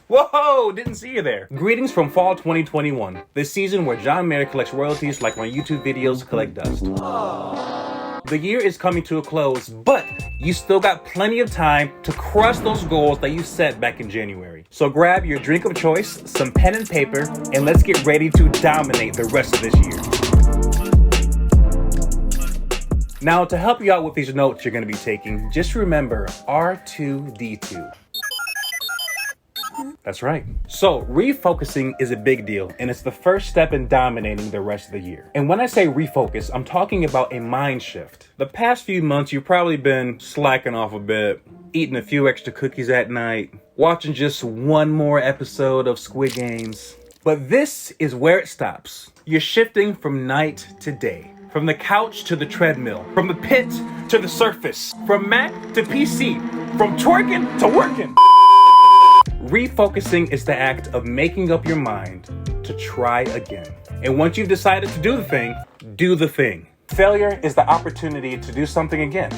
Whoa, didn't see you there. Greetings from fall 2021, the season where John Mayer collects royalties like my YouTube videos collect dust. The year is coming to a close, but you still got plenty of time to crush those goals that you set back in January. So grab your drink of choice, some pen and paper, and let's get ready to dominate the rest of this year. Now, to help you out with these notes you're going to be taking, just remember R2D2. That's right. So refocusing is a big deal, and it's the first step in dominating the rest of the year. And when I say refocus, I'm talking about a mind shift. The past few months, you've probably been slacking off a bit, eating a few extra cookies at night, watching just one more episode of Squid Games. But this is where it stops. You're shifting from night to day. From the couch to the treadmill, from the pit to the surface, from Mac to PC, from twerking to working. Refocusing is the act of making up your mind to try again. And once you've decided to do the thing, do the thing. Failure is the opportunity to do something again,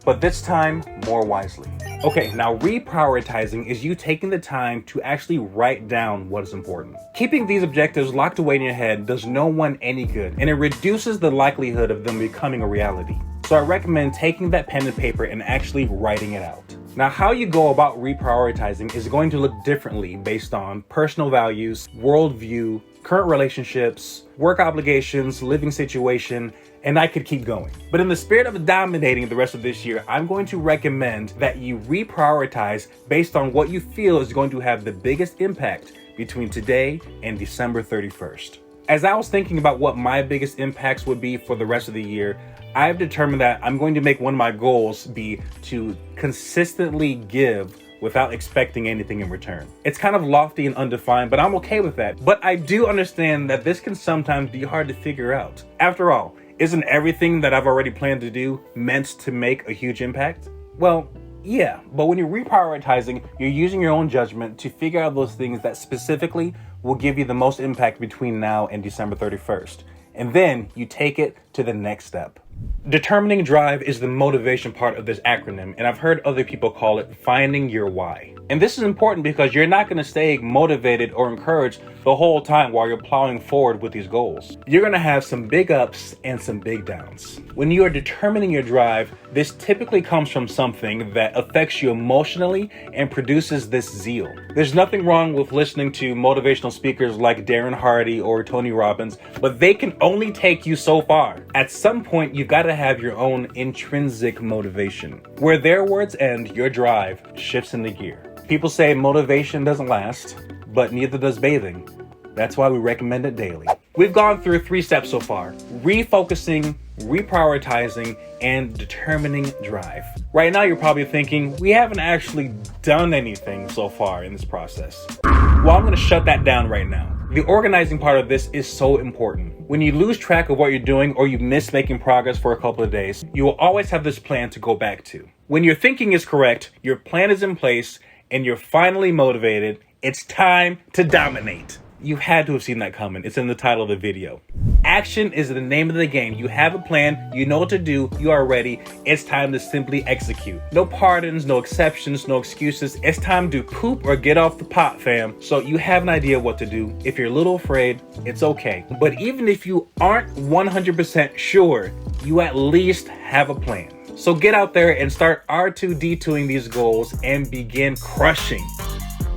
but this time more wisely. Okay, now reprioritizing is you taking the time to actually write down what is important. Keeping these objectives locked away in your head does no one any good, and it reduces the likelihood of them becoming a reality. So I recommend taking that pen and paper and actually writing it out. Now, how you go about reprioritizing is going to look differently based on personal values, worldview, current relationships, work obligations, living situation, and I could keep going. But in the spirit of dominating the rest of this year, I'm going to recommend that you reprioritize based on what you feel is going to have the biggest impact between today and December 31st. As I was thinking about what my biggest impacts would be for the rest of the year, I've determined that I'm going to make one of my goals be to consistently give without expecting anything in return. It's kind of lofty and undefined, but I'm okay with that. But I do understand that this can sometimes be hard to figure out. After all, isn't everything that I've already planned to do meant to make a huge impact? Well, yeah, but when you're reprioritizing, you're using your own judgment to figure out those things that specifically will give you the most impact between now and December 31st. And then you take it to the next step. Determining drive is the motivation part of this acronym, and I've heard other people call it finding your why. And this is important because you're not going to stay motivated or encouraged the whole time while you're plowing forward with these goals. You're going to have some big ups and some big downs. When you are determining your drive, this typically comes from something that affects you emotionally and produces this zeal. There's nothing wrong with listening to motivational speakers like Darren Hardy or Tony Robbins, but they can only take you so far. At some point, you've got to have your own intrinsic motivation. Where their words end, your drive shifts into gear. People say motivation doesn't last, but neither does bathing. That's why we recommend it daily. We've gone through 3 steps so far: refocusing, reprioritizing, and determining drive. Right now, you're probably thinking, we haven't actually done anything so far in this process. Well, I'm going to shut that down right now. The organizing part of this is so important. When you lose track of what you're doing or you miss making progress for a couple of days, you will always have this plan to go back to. When your thinking is correct, your plan is in place, and you're finally motivated, it's time to dominate. You had to have seen that coming. It's in the title of the video. Action is the name of the game. You have a plan, you know what to do, you are ready. It's time to simply execute. No pardons, no exceptions, no excuses. It's time to poop or get off the pot, fam. So you have an idea what to do. If you're a little afraid, it's okay. But even if you aren't 100% sure, you at least have a plan. So get out there and start R2D2ing these goals and begin crushing.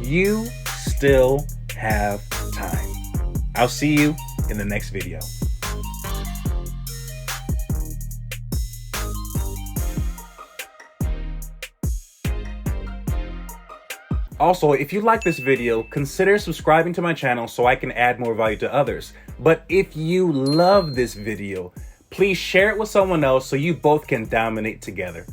You still have time. I'll see you in the next video. Also, if you like this video, consider subscribing to my channel so I can add more value to others. But if you love this video, please share it with someone else so you both can dominate together.